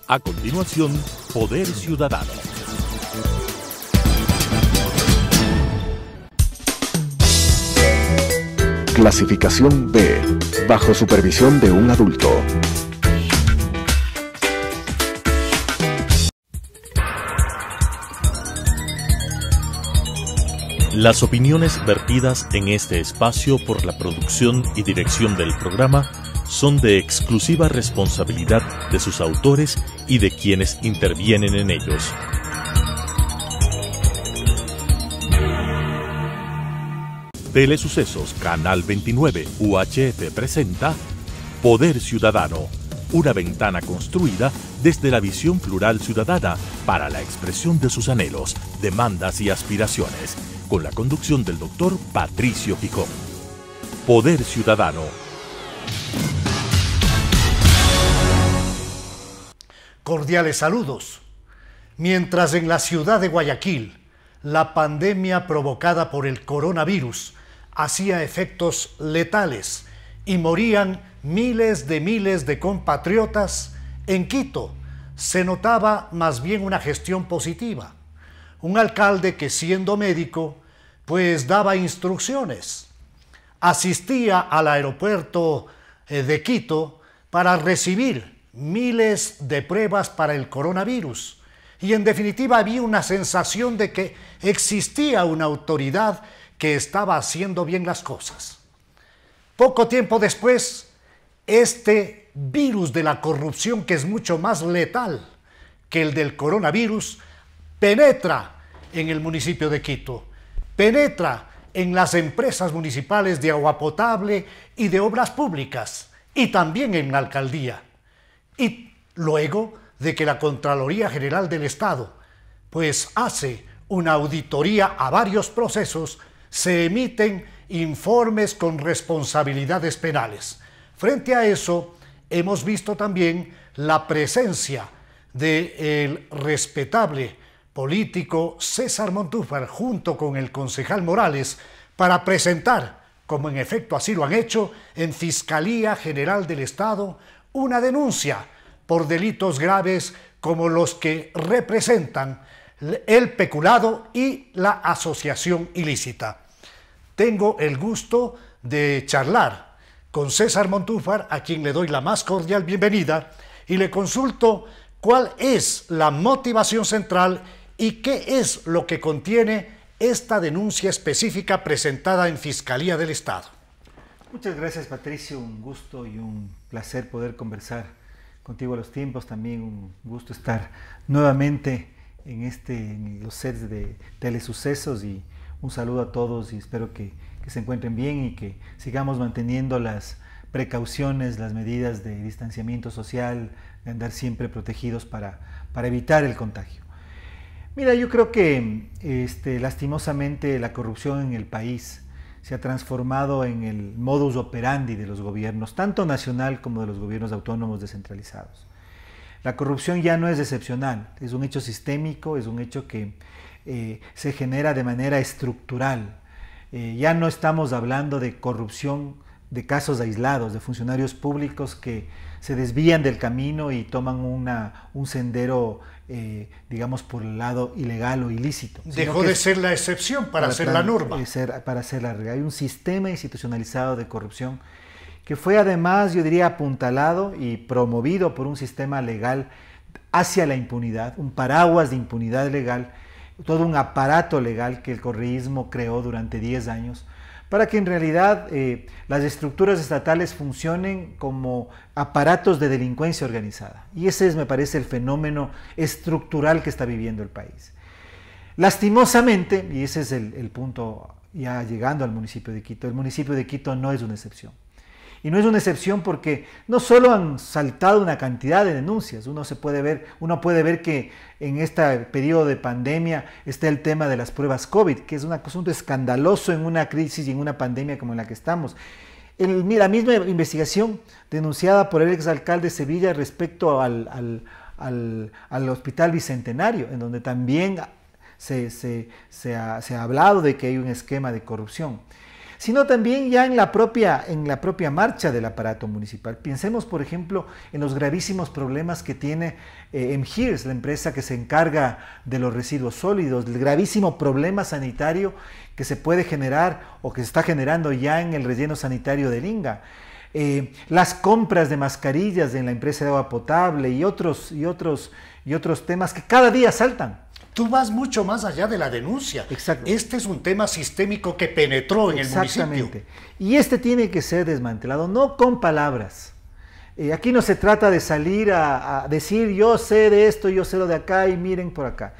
A continuación, Poder Ciudadano. Clasificación B, bajo supervisión de un adulto. Las opiniones vertidas en este espacio por la producción y dirección del programa son de exclusiva responsabilidad de sus autores y de quienes intervienen en ellos. Telesucesos Canal 29 UHF presenta Poder Ciudadano, una ventana construida desde la visión plural ciudadana para la expresión de sus anhelos, demandas y aspiraciones, con la conducción del doctor Patricio Gijón. Poder Ciudadano. Cordiales saludos. Mientras en la ciudad de Guayaquil la pandemia provocada por el coronavirus hacía efectos letales y morían miles de compatriotas, en Quito se notaba más bien una gestión positiva. Un alcalde que, siendo médico, pues daba instrucciones. Asistía al aeropuerto de Quito para recibir miles de pruebas para el coronavirus. Y en definitiva había una sensación de que existía una autoridad que estaba haciendo bien las cosas. Poco tiempo después, este virus de la corrupción, que es mucho más letal que el del coronavirus, penetra en el municipio de Quito, penetra en las empresas municipales de agua potable y de obras públicas, y también en la alcaldía. Y luego de que la Contraloría General del Estado pues hace una auditoría a varios procesos, se emiten informes con responsabilidades penales. Frente a eso, hemos visto también la presencia del respetable político César Montúfar junto con el concejal Morales para presentar, como en efecto así lo han hecho, en Fiscalía General del Estado una denuncia por delitos graves como los que representan el peculado y la asociación ilícita. Tengo el gusto de charlar con César Montúfar, a quien le doy la más cordial bienvenida, y le consulto cuál es la motivación central y qué es lo que contiene esta denuncia específica presentada en Fiscalía del Estado. Muchas gracias, Patricio, un gusto y un placer poder conversar contigo a los tiempos, también un gusto estar nuevamente en los sets de Telesucesos, y un saludo a todos y espero que se encuentren bien y que sigamos manteniendo las precauciones, las medidas de distanciamiento social, de andar siempre protegidos para evitar el contagio. Mira, yo creo que lastimosamente la corrupción en el país se ha transformado en el modus operandi de los gobiernos, tanto nacional como de los gobiernos autónomos descentralizados. La corrupción ya no es excepcional, es un hecho sistémico, es un hecho que se genera de manera estructural. Ya no estamos hablando de corrupción de casos aislados, de funcionarios públicos que se desvían del camino y toman un sendero, digamos, por el lado ilegal o ilícito. Dejó de ser la excepción para ser la norma. Para ser la regla. Hay un sistema institucionalizado de corrupción que fue además, yo diría, apuntalado y promovido por un sistema legal hacia la impunidad, un paraguas de impunidad legal, todo un aparato legal que el correísmo creó durante 10 años, para que en realidad las estructuras estatales funcionen como aparatos de delincuencia organizada. Y ese es, me parece, el fenómeno estructural que está viviendo el país. Lastimosamente, y ese es el punto ya llegando al municipio de Quito, el municipio de Quito no es una excepción. Y no es una excepción porque no solo han saltado una cantidad de denuncias, uno puede ver que en este periodo de pandemia está el tema de las pruebas COVID, que es un asunto escandaloso en una crisis y en una pandemia como en la que estamos. La misma investigación denunciada por el exalcalde de Sevilla respecto al Hospital Bicentenario, en donde también se ha hablado de que hay un esquema de corrupción. sino también ya en la propia marcha del aparato municipal. Pensemos, por ejemplo, en los gravísimos problemas que tiene MGIRS, la empresa que se encarga de los residuos sólidos, el gravísimo problema sanitario que se puede generar o que se está generando ya en el relleno sanitario del Inga. Las compras de mascarillas en la empresa de agua potable y otros temas que cada día saltan. Tú vas mucho más allá de la denuncia. Exacto. Este es un tema sistémico que penetró en el municipio. Exactamente. Y este tiene que ser desmantelado, no con palabras. Aquí no se trata de salir a decir yo sé de esto, yo sé lo de acá y miren por acá.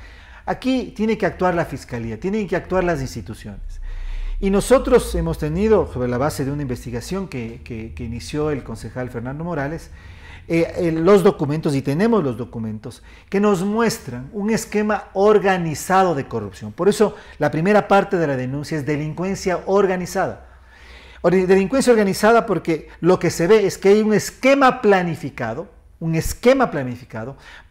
Aquí tiene que actuar la Fiscalía, tienen que actuar las instituciones. Y nosotros hemos tenido, sobre la base de una investigación que inició el concejal Fernando Morales, los documentos, y tenemos los documentos, que nos muestran un esquema organizado de corrupción. Por eso la primera parte de la denuncia es delincuencia organizada. Delincuencia organizada porque lo que se ve es que hay un esquema planificado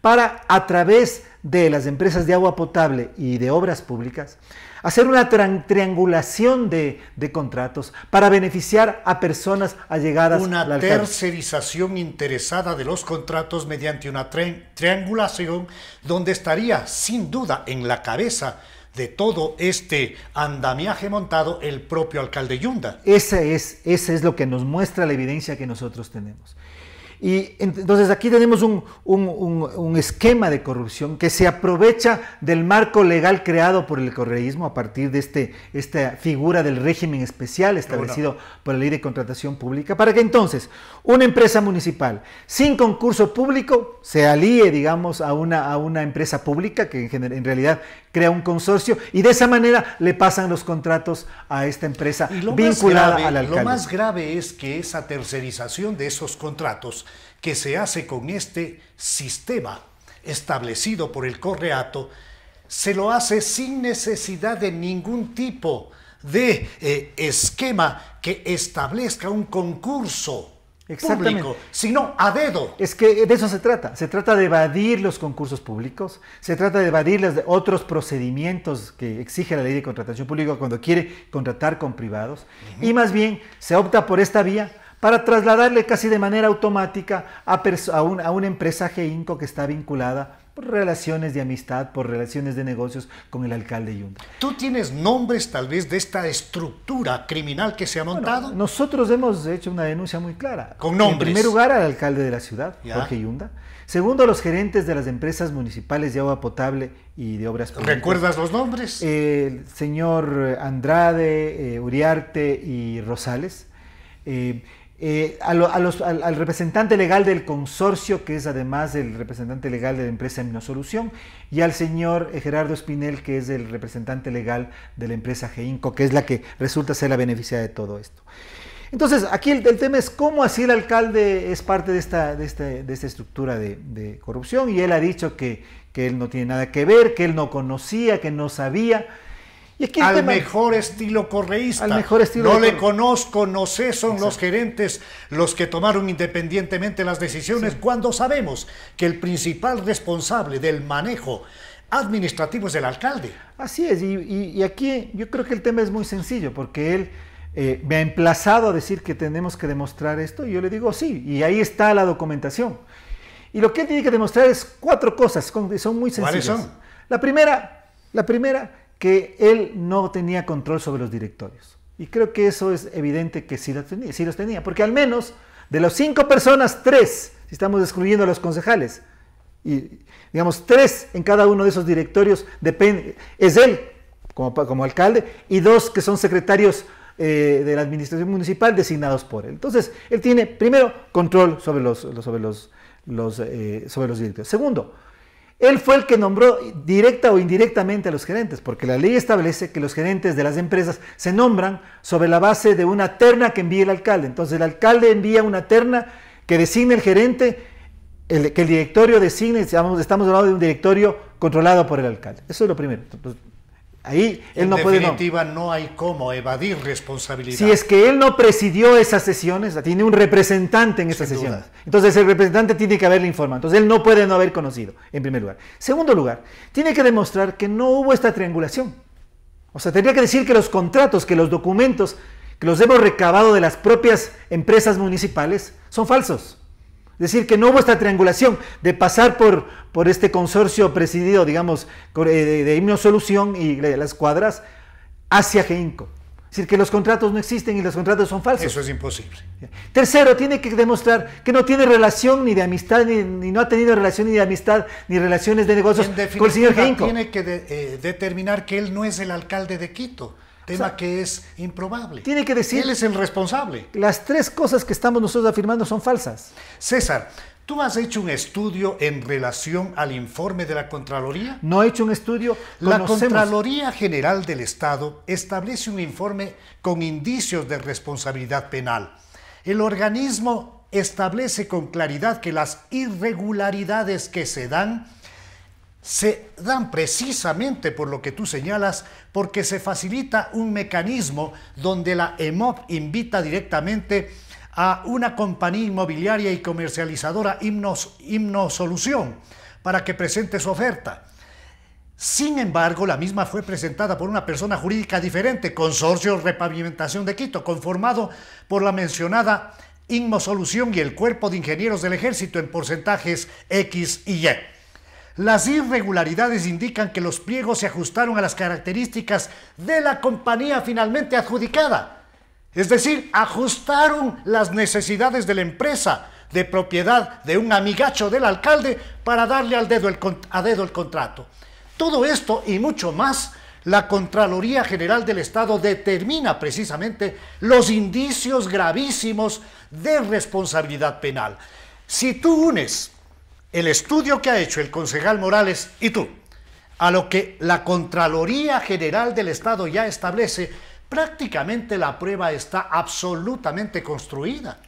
para, a través de las empresas de agua potable y de obras públicas, hacer una triangulación de contratos para beneficiar a personas allegadas al alcalde. Una tercerización interesada de los contratos mediante una triangulación donde estaría sin duda en la cabeza de todo este andamiaje montado el propio alcalde Yunda. Ese es lo que nos muestra la evidencia que nosotros tenemos. Y entonces aquí tenemos un esquema de corrupción que se aprovecha del marco legal creado por el correísmo a partir de esta figura del régimen especial establecido por la Ley de Contratación Pública, para que entonces una empresa municipal sin concurso público se alíe, digamos, a una empresa pública que en realidad crea un consorcio y de esa manera le pasan los contratos a esta empresa vinculada al alcalde. Lo más grave es que esa tercerización de esos contratos que se hace con este sistema establecido por el Correato, se lo hace sin necesidad de ningún tipo de esquema que establezca un concurso público, sino a dedo. Es que de eso se trata de evadir los concursos públicos, se trata de evadir los otros procedimientos que exige la Ley de Contratación Pública cuando quiere contratar con privados, y más bien se opta por esta vía para trasladarle casi de manera automática a una empresa GEINCO que está vinculada por relaciones de amistad, por relaciones de negocios con el alcalde Yunda. ¿Tú tienes nombres tal vez de esta estructura criminal que se ha montado? Bueno, nosotros hemos hecho una denuncia muy clara. Con nombres. En primer lugar al alcalde de la ciudad, ¿Ya? Jorge Yunda. Segundo, a los gerentes de las empresas municipales de agua potable y de obras públicas. ¿Recuerdas los nombres? El señor Andrade, Uriarte y Rosales. Al representante legal del consorcio, que es además el representante legal de la empresa Minosolución, y al señor Gerardo Espinel, que es el representante legal de la empresa GEINCO, que es la que resulta ser la beneficiada de todo esto. Entonces, aquí el tema es cómo así el alcalde es parte de esta estructura de corrupción, y él ha dicho que él no tiene nada que ver, que él no conocía, que no sabía. Y aquí al mejor estilo correísta. Al mejor estilo no le conozco, no sé, son los gerentes los que tomaron independientemente las decisiones, cuando sabemos que el principal responsable del manejo administrativo es el alcalde. Así es, y aquí yo creo que el tema es muy sencillo, porque él me ha emplazado a decir que tenemos que demostrar esto, y yo le digo sí, y ahí está la documentación. Y lo que él tiene que demostrar es 4 cosas, son muy sencillas. ¿Cuáles son? La primera, que él no tenía control sobre los directorios. Y creo que eso es evidente que sí los tenía, porque al menos de las 5 personas, 3, si estamos excluyendo a los concejales, y digamos 3 en cada uno de esos directorios, es él como alcalde, y 2 que son secretarios de la administración municipal designados por él. Entonces, él tiene, primero, control sobre los directorios. Segundo, él fue el que nombró directa o indirectamente a los gerentes, porque la ley establece que los gerentes de las empresas se nombran sobre la base de una terna que envía el alcalde. Entonces el alcalde envía una terna que designa el gerente, que el directorio designe, estamos hablando de un directorio controlado por el alcalde. Eso es lo primero. Entonces, ahí él no puede... En definitiva, no hay cómo evadir responsabilidad. Si es que él no presidió esas sesiones, tiene un representante en esas sesiones. Entonces el representante tiene que haberle informado. Entonces él no puede no haber conocido, en primer lugar. Segundo lugar, tiene que demostrar que no hubo esta triangulación. O sea, tendría que decir que los contratos, que los documentos que los hemos recabado de las propias empresas municipales, son falsos. Es decir, que no hubo esta triangulación de pasar por este consorcio presidido, digamos, de Innosolución y de las cuadras hacia GEINCO. Es decir, que los contratos no existen y los contratos son falsos. Eso es imposible. Tercero, tiene que demostrar que no tiene relación ni de amistad, ni no ha tenido relación ni de amistad, ni relaciones de negocios con el señor GEINCO. Tiene que determinar que él no es el alcalde de Quito, tema que es improbable. Tiene que decir... Él es el responsable. Las tres cosas que estamos nosotros afirmando son falsas. César, ¿tú has hecho un estudio en relación al informe de la Contraloría? No he hecho un estudio. La Contraloría General del Estado establece un informe con indicios de responsabilidad penal. El organismo establece con claridad que las irregularidades que se dan precisamente por lo que tú señalas, porque se facilita un mecanismo donde la EMOP invita directamente a una compañía inmobiliaria y comercializadora Innosolución para que presente su oferta. Sin embargo, la misma fue presentada por una persona jurídica diferente, Consorcio Repavimentación de Quito, conformado por la mencionada Innosolución y el Cuerpo de Ingenieros del Ejército en porcentajes X y Y. Las irregularidades indican que los pliegos se ajustaron a las características de la compañía finalmente adjudicada. Es decir, ajustaron las necesidades de la empresa de propiedad de un amigacho del alcalde para darle a dedo el contrato. Todo esto y mucho más, la Contraloría General del Estado determina precisamente los indicios gravísimos de responsabilidad penal. Si tú unes el estudio que ha hecho el concejal Morales y tú a lo que la Contraloría General del Estado ya establece, prácticamente la prueba está absolutamente construida.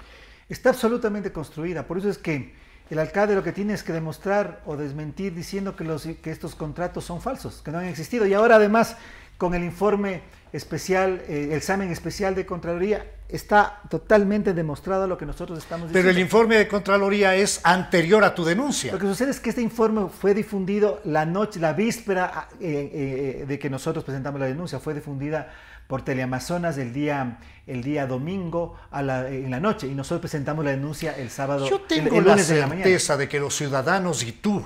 Está absolutamente construida, por eso es que el alcalde lo que tiene es que demostrar o desmentir diciendo que estos contratos son falsos, que no han existido. Y ahora además con el informe especial, el examen especial de Contraloría, está totalmente demostrado lo que nosotros estamos diciendo. Pero el informe de Contraloría es anterior a tu denuncia. Lo que sucede es que este informe fue difundido la víspera de que nosotros presentamos la denuncia, fue difundida por Teleamazonas el día domingo en la noche, y nosotros presentamos la denuncia el sábado. Yo tengo el la lunes de la mañana. certeza de que los ciudadanos y tú,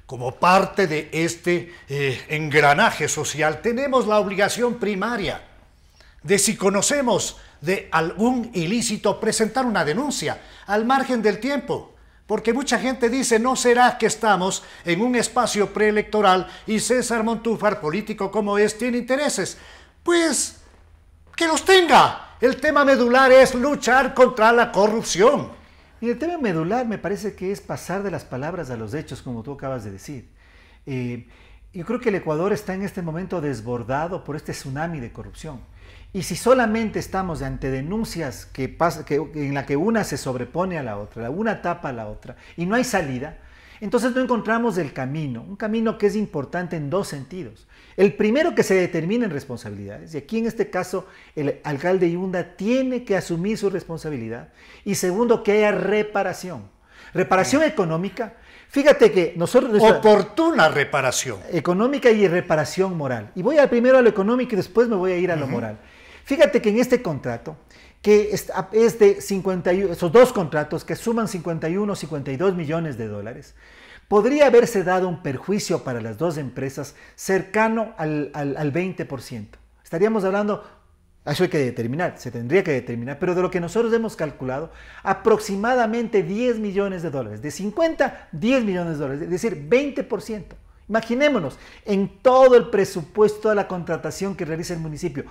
como parte de este engranaje social, tenemos la obligación primaria de, si conocemos de algún ilícito, presentar una denuncia al margen del tiempo. Porque mucha gente dice, ¿no será que estamos en un espacio preelectoral y César Montúfar, político como es, tiene intereses? Pues que los tenga. El tema medular es luchar contra la corrupción. Y el tema medular me parece que es pasar de las palabras a los hechos, como tú acabas de decir. Yo creo que el Ecuador está en este momento desbordado por este tsunami de corrupción. Y si solamente estamos ante denuncias en la que una se sobrepone a la otra, una tapa a la otra, y no hay salida, entonces no encontramos el camino, un camino que es importante en dos sentidos. El primero, que se determinen responsabilidades, y aquí en este caso el alcalde Yunda tiene que asumir su responsabilidad. Y segundo, que haya reparación económica. Fíjate que nosotros... Oportuna reparación. Económica y reparación moral. Y voy primero a lo económico y después me voy a ir a lo moral. Fíjate que en este contrato, que es de 51, esos dos contratos que suman 52 millones de dólares, podría haberse dado un perjuicio para las dos empresas cercano al 20%. Estaríamos hablando, eso hay que determinar, se tendría que determinar, pero de lo que nosotros hemos calculado, aproximadamente 10 millones de dólares. De 50, 10 millones de dólares, es decir, 20%. Imaginémonos, en todo el presupuesto, toda la contratación que realiza el municipio.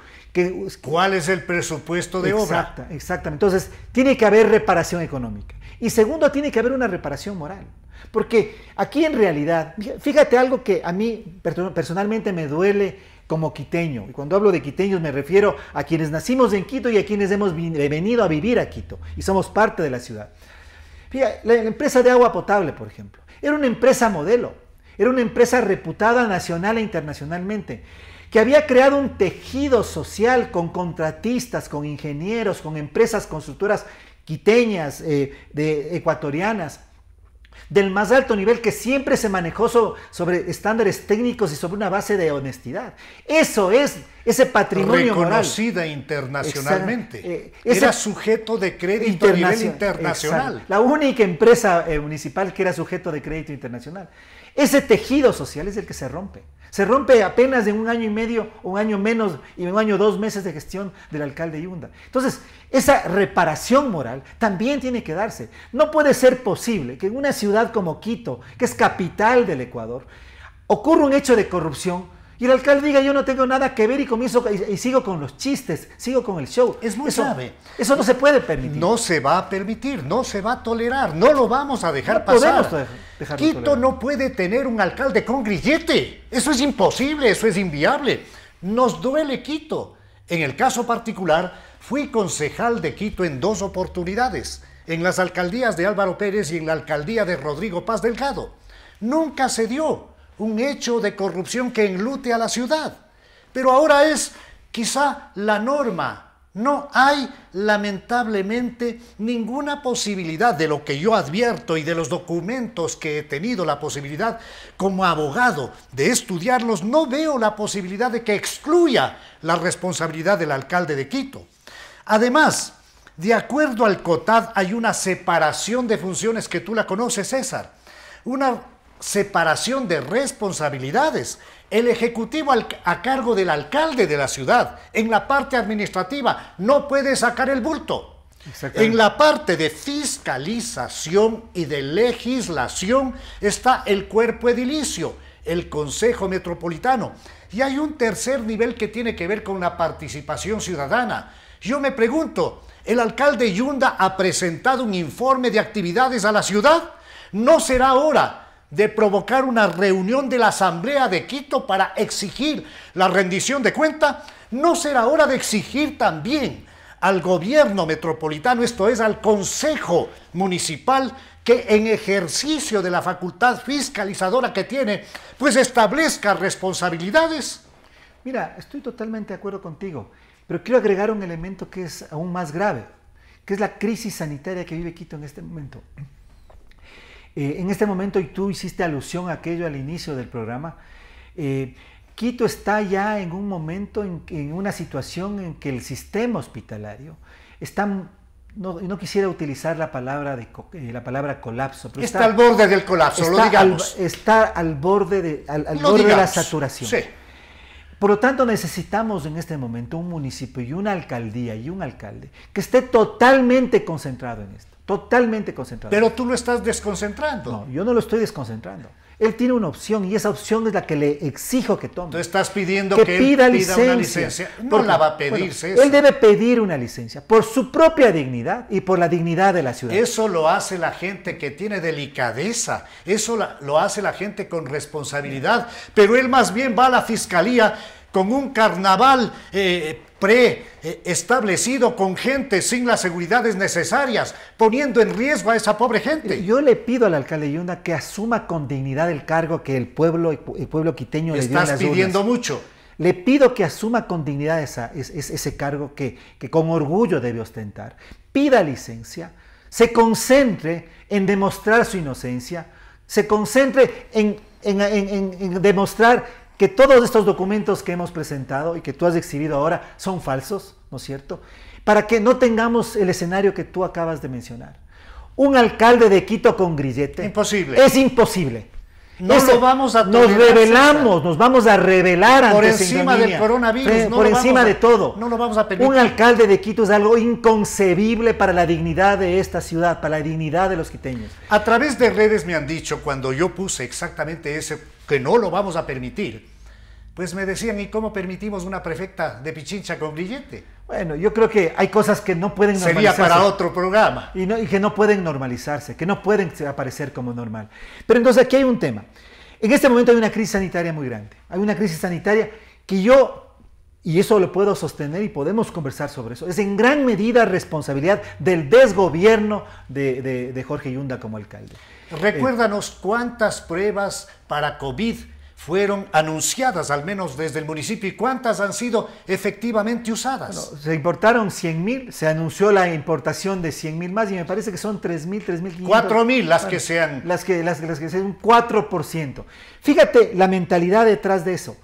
¿Cuál es el presupuesto de obra? Exactamente. Entonces, tiene que haber reparación económica. Y segundo, tiene que haber una reparación moral. Porque aquí en realidad, fíjate algo que a mí personalmente me duele como quiteño. Y cuando hablo de quiteños me refiero a quienes nacimos en Quito y a quienes hemos venido a vivir a Quito. Y somos parte de la ciudad. Fíjate, la empresa de agua potable, por ejemplo, era una empresa modelo. Era una empresa reputada nacional e internacionalmente, que había creado un tejido social con contratistas, con ingenieros, con empresas constructoras quiteñas, ecuatorianas, del más alto nivel, que siempre se manejó sobre estándares técnicos y sobre una base de honestidad. Eso es ese patrimonio reconocida moral. Internacionalmente. Era sujeto de crédito a nivel internacional. Exacto. La única empresa municipal que era sujeto de crédito internacional. Ese tejido social es el que se rompe. Se rompe apenas en un año y medio, un año menos y un año, 2 meses de gestión del alcalde Yunda. Entonces, esa reparación moral también tiene que darse. No puede ser posible que en una ciudad como Quito, que es capital del Ecuador, ocurra un hecho de corrupción y el alcalde diga: yo no tengo nada que ver, y sigo con los chistes, sigo con el show. Es muy grave. Eso no se puede permitir. No se va a permitir, no se va a tolerar, no lo vamos a dejar pasar. Quito no puede tener un alcalde con grillete. Eso es imposible, eso es inviable. Nos duele Quito. En el caso particular, fui concejal de Quito en 2 oportunidades, en las alcaldías de Álvaro Pérez y en la alcaldía de Rodrigo Paz Delgado. Nunca se dio un hecho de corrupción que enlute a la ciudad. Pero ahora es quizá la norma. No hay, lamentablemente, ninguna posibilidad, de lo que yo advierto y de los documentos que he tenido la posibilidad como abogado de estudiarlos, no veo la posibilidad de que excluya la responsabilidad del alcalde de Quito. Además, de acuerdo al COTAD, hay una separación de funciones que tú la conoces, César. Una separación de responsabilidades. El ejecutivo a cargo del alcalde de la ciudad, en la parte administrativa, no puede sacar el bulto. En la parte de fiscalización y de legislación está el cuerpo edilicio, el Consejo Metropolitano. Y hay un tercer nivel que tiene que ver con la participación ciudadana. Yo me pregunto, ¿el alcalde Yunda ha presentado un informe de actividades a la ciudad? ¿No será hora de provocar una reunión de la Asamblea de Quito para exigir la rendición de cuenta? ¿No será hora de exigir también al gobierno metropolitano, esto es, al Consejo Municipal, que en ejercicio de la facultad fiscalizadora que tiene, pues establezca responsabilidades? Mira, estoy totalmente de acuerdo contigo, pero quiero agregar un elemento que es aún más grave, que es la crisis sanitaria que vive Quito en este momento. En este momento, y tú hiciste alusión a aquello al inicio del programa, Quito está ya en un momento, en una situación en que el sistema hospitalario está, no quisiera utilizar la palabra colapso, pero está al borde del colapso, lo digamos. Está al borde de la saturación. Sí. Por lo tanto, necesitamos en este momento un municipio y una alcaldía y un alcalde que esté totalmente concentrado en esto. Totalmente concentrado. Pero tú lo estás desconcentrando. No, yo no lo estoy desconcentrando. Él tiene una opción y esa opción es la que le exijo que tome. Tú estás pidiendo que él pida una licencia. No la va a pedir, César. Él debe pedir una licencia por su propia dignidad y por la dignidad de la ciudad. Eso lo hace la gente que tiene delicadeza. Eso lo hace la gente con responsabilidad. Pero él más bien va a la fiscalía con un carnaval preestablecido, con gente sin las seguridades necesarias, poniendo en riesgo a esa pobre gente. Yo le pido al alcalde Yunda que asuma con dignidad el cargo que el pueblo quiteño le dio en las urnas. Estás pidiendo mucho. Le pido que asuma con dignidad ese cargo que con orgullo debe ostentar. Pida licencia, se concentre en demostrar su inocencia, se concentre en demostrar que todos estos documentos que hemos presentado y que tú has exhibido ahora son falsos, ¿no es cierto? Para que no tengamos el escenario que tú acabas de mencionar. Un alcalde de Quito con grillete. Imposible. Es imposible. No lo vamos a tolerar, nos vamos a rebelar ante esa ignominia. Por encima del coronavirus. Por encima de todo. No lo vamos a permitir. Un alcalde de Quito es algo inconcebible para la dignidad de esta ciudad, para la dignidad de los quiteños. A través de redes me han dicho, cuando yo puse exactamente ese, que no lo vamos a permitir, pues me decían, ¿y cómo permitimos una prefecta de Pichincha con grillete? Bueno, yo creo que hay cosas que no pueden normalizarse. Sería para otro programa. Y que no pueden normalizarse, que no pueden aparecer como normal. Pero entonces aquí hay un tema. En este momento hay una crisis sanitaria muy grande. Hay una crisis sanitaria que y eso lo puedo sostener y podemos conversar sobre eso, es en gran medida responsabilidad del desgobierno de Jorge Yunda como alcalde. Recuérdanos cuántas pruebas para COVID fueron anunciadas, al menos desde el municipio, y cuántas han sido efectivamente usadas. Bueno, se importaron 100.000, se anunció la importación de 100.000 más y me parece que son 3.000, 3.500. 4.000 las que sean. Las que sean un 4%. Fíjate la mentalidad detrás de eso.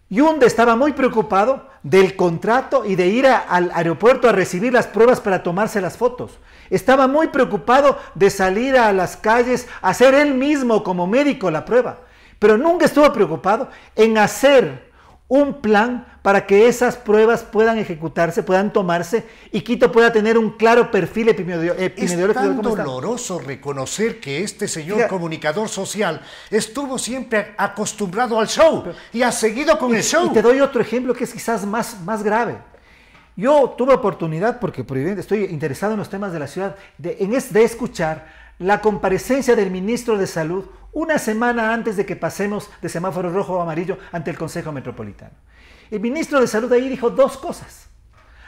Yunda estaba muy preocupado del contrato y de ir al aeropuerto a recibir las pruebas para tomarse las fotos. Estaba muy preocupado de salir a las calles a hacer él mismo como médico la prueba, pero nunca estuvo preocupado en hacer un plan para que esas pruebas puedan ejecutarse, puedan tomarse y Quito pueda tener un claro perfil epidemiológico. Es tan doloroso reconocer que este señor comunicador social estuvo siempre acostumbrado al show y ha seguido con el show. Y te doy otro ejemplo que es quizás más grave. Yo tuve oportunidad, porque por evidente estoy interesado en los temas de la ciudad, de escuchar la comparecencia del ministro de Salud una semana antes de que pasemos de semáforo rojo o amarillo ante el Consejo Metropolitano. El ministro de Salud ahí dijo dos cosas.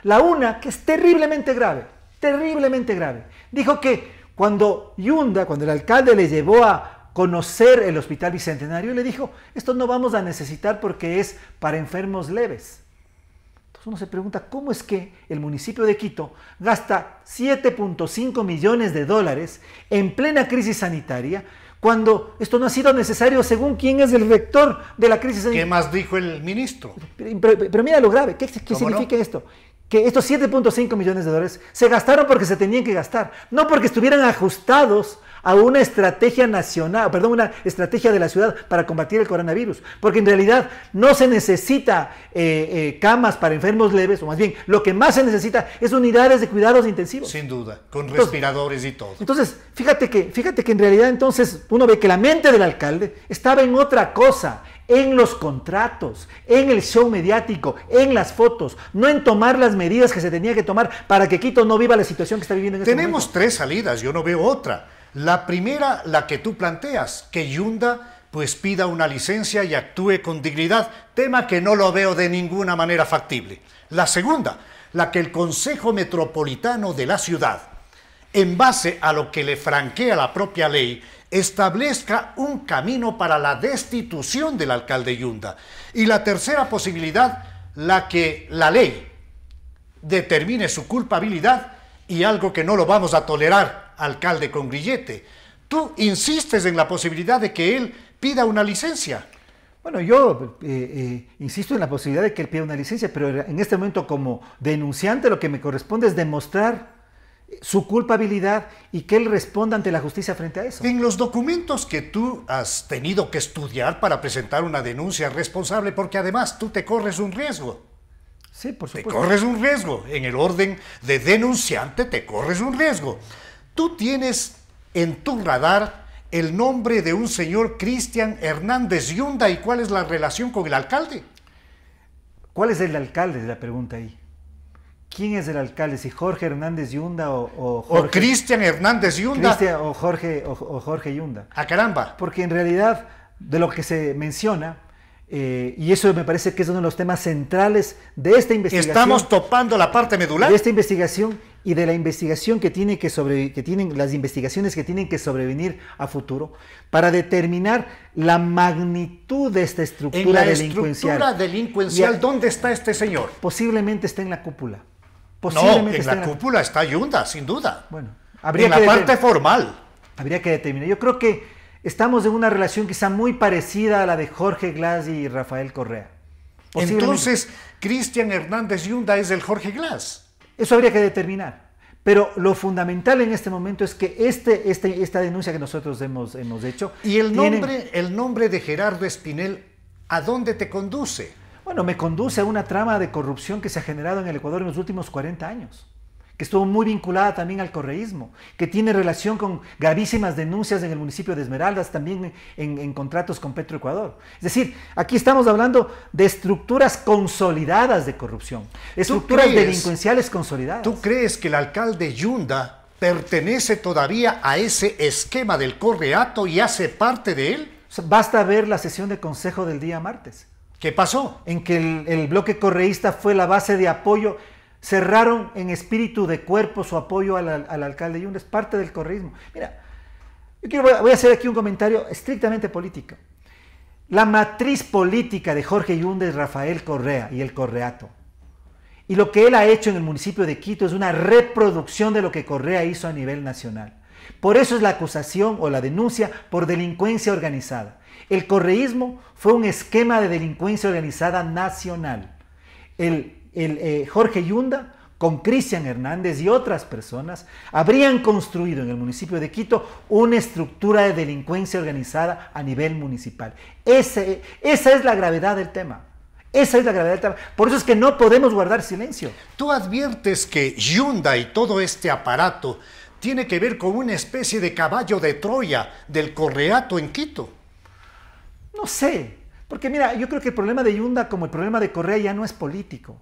La una, que es terriblemente grave, dijo que cuando el alcalde le llevó a conocer el Hospital Bicentenario, le dijo, esto no vamos a necesitar porque es para enfermos leves. Entonces uno se pregunta, ¿cómo es que el municipio de Quito gasta 7.5 millones de dólares en plena crisis sanitaria cuando esto no ha sido necesario según quién es el rector de la crisis sanitaria? ¿Qué más dijo el ministro? Pero mira lo grave, ¿qué significa esto? Que estos 7.5 millones de dólares se gastaron porque se tenían que gastar, no porque estuvieran ajustados a una estrategia nacional, perdón, una estrategia de la ciudad para combatir el coronavirus, porque en realidad no se necesita camas para enfermos leves, o más bien, lo que más se necesita es unidades de cuidados intensivos. Sin duda, con respiradores y todo. Entonces, fíjate que en realidad entonces uno ve que la mente del alcalde estaba en otra cosa, en los contratos, en el show mediático, en las fotos, no en tomar las medidas que se tenía que tomar para que Quito no viva la situación que está viviendo en este momento. Tenemos tres salidas, yo no veo otra. La primera, la que tú planteas, que Yunda pues pida una licencia y actúe con dignidad, tema que no lo veo de ninguna manera factible. La segunda, la que el Consejo Metropolitano de la ciudad, en base a lo que le franquea la propia ley, establezca un camino para la destitución del alcalde Yunda. Y la tercera posibilidad, la que la ley determine su culpabilidad y algo que no lo vamos a tolerar, alcalde con grillete. Tú insistes en la posibilidad de que él pida una licencia. Bueno, yo insisto en la posibilidad de que él pida una licencia, pero en este momento como denunciante lo que me corresponde es demostrar su culpabilidad y que él responda ante la justicia frente a eso. En los documentos que tú has tenido que estudiar para presentar una denuncia responsable, porque además tú te corres un riesgo. Sí, por supuesto. Te corres un riesgo. En el orden de denunciante te corres un riesgo. Tú tienes en tu radar el nombre de un señor Cristian Hernández Yunda, ¿y cuál es la relación con el alcalde? ¿Cuál es el alcalde? Es la pregunta ahí. ¿Quién es el alcalde? ¿Si Jorge Hernández Yunda o Jorge? O Cristian Hernández Yunda. O Jorge Yunda. ¡Ah, caramba! Porque en realidad, de lo que se menciona, y eso me parece que es uno de los temas centrales de esta investigación. Estamos topando la parte medular. De esta investigación y de la investigación que tienen las investigaciones que tienen que sobrevenir a futuro para determinar la magnitud de esta estructura delincuencial. En la estructura delincuencial, ¿dónde está este señor? Posiblemente está en la cúpula. No, en la cúpula está Yunda, sin duda. Bueno, en la parte formal. Habría que determinar. Yo creo que estamos en una relación quizá muy parecida a la de Jorge Glass y Rafael Correa. Entonces, Cristian Hernández Yunda es el Jorge Glass. Eso habría que determinar. Pero lo fundamental en este momento es que esta denuncia que nosotros hemos hecho... ¿Y el nombre de Gerardo Espinel, a dónde te conduce? Bueno, me conduce a una trama de corrupción que se ha generado en el Ecuador en los últimos 40 años. Que estuvo muy vinculada también al correísmo, que tiene relación con gravísimas denuncias en el municipio de Esmeraldas, también en contratos con Petroecuador. Es decir, aquí estamos hablando de estructuras consolidadas de corrupción, estructuras delincuenciales consolidadas. ¿Tú crees que el alcalde Yunda pertenece todavía a ese esquema del correato y hace parte de él? O sea, basta ver la sesión de consejo del día martes. ¿Qué pasó? En que el bloque correísta fue la base de apoyo. Cerraron en espíritu de cuerpo su apoyo al alcalde Yunda, es parte del correísmo. Mira, voy a hacer aquí un comentario estrictamente político. La matriz política de Jorge Yunda es Rafael Correa y el correato. Y lo que él ha hecho en el municipio de Quito es una reproducción de lo que Correa hizo a nivel nacional. Por eso es la acusación o la denuncia por delincuencia organizada. El correísmo fue un esquema de delincuencia organizada nacional. Jorge Yunda, con Cristian Hernández y otras personas, habrían construido en el municipio de Quito una estructura de delincuencia organizada a nivel municipal. Esa es la gravedad del tema. Esa es la gravedad del tema. Por eso es que no podemos guardar silencio. ¿Tú adviertes que Yunda y todo este aparato tiene que ver con una especie de caballo de Troya del Correato en Quito? No sé, porque mira, yo creo que el problema de Yunda, como el problema de Correa, ya no es político.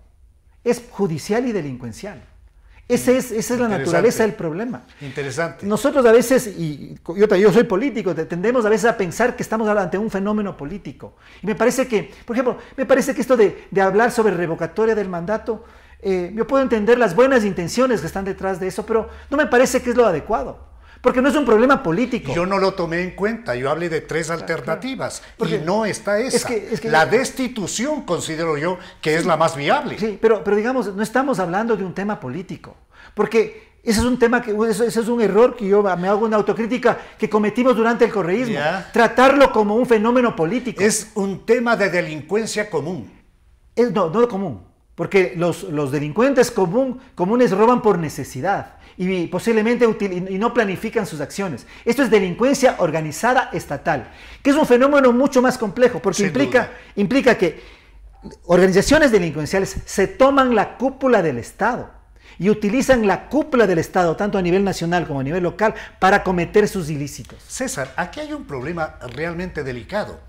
Es judicial y delincuencial. Esa es la naturaleza del problema. Interesante. Nosotros a veces, y yo soy político, tendemos a veces a pensar que estamos ante un fenómeno político. Y me parece que, por ejemplo, esto de hablar sobre revocatoria del mandato, yo puedo entender las buenas intenciones que están detrás de eso, pero no me parece que es lo adecuado. Porque no es un problema político. Yo no lo tomé en cuenta, yo hablé de tres alternativas, porque y no está esa. La destitución considero yo que es la más viable. Sí, pero digamos, no estamos hablando de un tema político, porque ese es un tema ese es un error que yo me hago una autocrítica que cometimos durante el correísmo, tratarlo como un fenómeno político. Es un tema de delincuencia común. No común, porque los delincuentes comunes roban por necesidad. Y posiblemente y no planifican sus acciones. Esto es delincuencia organizada estatal, que es un fenómeno mucho más complejo, porque implica que organizaciones delincuenciales se toman la cúpula del Estado y utilizan la cúpula del Estado, tanto a nivel nacional como a nivel local, para cometer sus ilícitos. César, aquí hay un problema realmente delicado.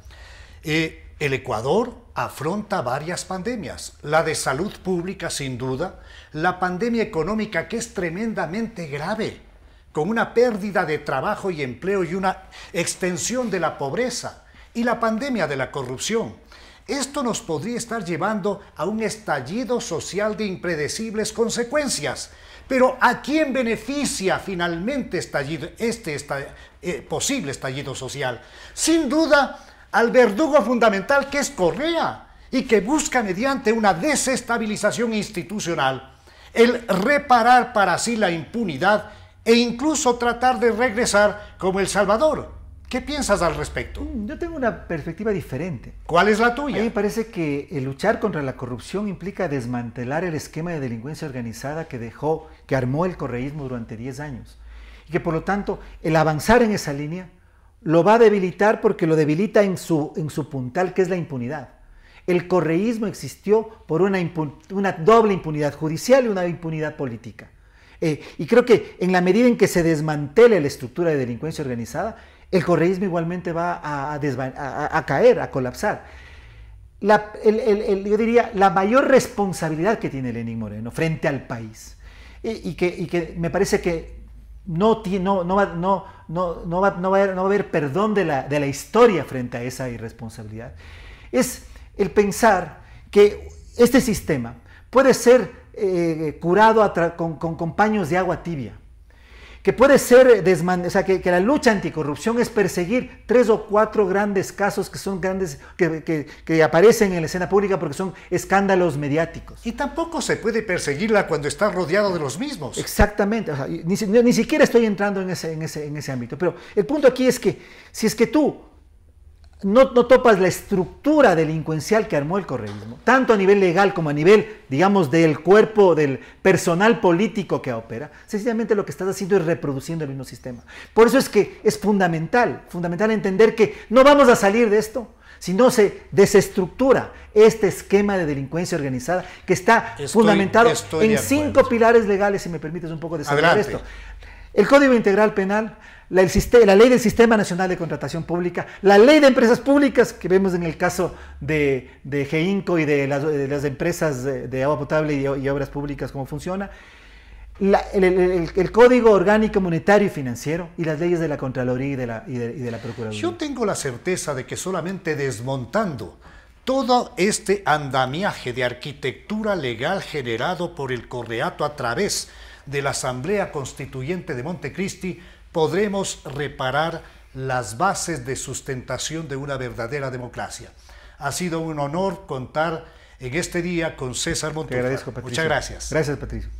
El Ecuador afronta varias pandemias, la de salud pública sin duda, la pandemia económica que es tremendamente grave, con una pérdida de trabajo y empleo y una extensión de la pobreza, y la pandemia de la corrupción. Esto nos podría estar llevando a un estallido social de impredecibles consecuencias. Pero ¿a quién beneficia finalmente este posible estallido social? Sin duda, al verdugo fundamental que es Correa y que busca mediante una desestabilización institucional el reparar para sí la impunidad e incluso tratar de regresar como El Salvador. ¿Qué piensas al respecto? Yo tengo una perspectiva diferente. ¿Cuál es la tuya? A mí me parece que el luchar contra la corrupción implica desmantelar el esquema de delincuencia organizada que armó el correísmo durante 10 años. Y que por lo tanto el avanzar en esa línea lo va a debilitar porque lo debilita en su puntal, que es la impunidad. El correísmo existió por una doble impunidad judicial y una impunidad política. Y creo que en la medida en que se desmantele la estructura de delincuencia organizada, el correísmo igualmente va a caer, a colapsar. Yo diría, la mayor responsabilidad que tiene Lenín Moreno frente al país, y que me parece que no va a haber perdón de la historia frente a esa irresponsabilidad, es el pensar que este sistema puede ser curado con paños de agua tibia, que puede ser que la lucha anticorrupción es perseguir 3 o 4 grandes casos que son grandes, que aparecen en la escena pública porque son escándalos mediáticos. Y tampoco se puede perseguirla cuando está rodeado de los mismos. Exactamente, ni siquiera estoy entrando en ese ámbito, pero el punto aquí es que si es que tú no topas la estructura delincuencial que armó el correísmo, tanto a nivel legal como a nivel, digamos, del cuerpo, del personal político que opera, sencillamente lo que estás haciendo es reproduciendo el mismo sistema. Por eso es que es fundamental entender que no vamos a salir de esto si no se desestructura este esquema de delincuencia organizada que está fundamentado en 5 pilares legales, si me permites un poco desarrollar esto. El Código Integral Penal, la Ley del Sistema Nacional de Contratación Pública, la Ley de Empresas Públicas, que vemos en el caso de GEINCO y de las empresas de agua potable y obras públicas, cómo funciona, el Código Orgánico Monetario y Financiero y las leyes de la Contraloría y de la Procuraduría. Yo tengo la certeza de que solamente desmontando todo este andamiaje de arquitectura legal generado por el Correato a través de la Asamblea Constituyente de Montecristi, podremos reparar las bases de sustentación de una verdadera democracia. Ha sido un honor contar en este día con César Montúfar. Te agradezco, Patricio. Muchas gracias. Gracias, Patricio.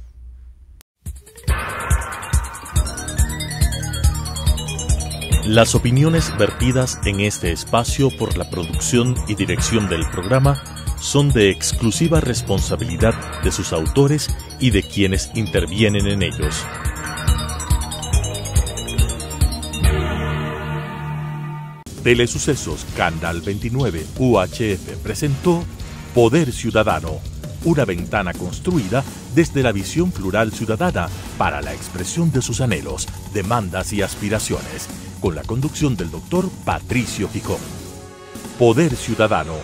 Las opiniones vertidas en este espacio por la producción y dirección del programa son de exclusiva responsabilidad de sus autores y de quienes intervienen en ellos. Telesucesos Canal 29 UHF presentó Poder Ciudadano, una ventana construida desde la visión plural ciudadana para la expresión de sus anhelos, demandas y aspiraciones, con la conducción del doctor Patricio Gijón. Poder Ciudadano.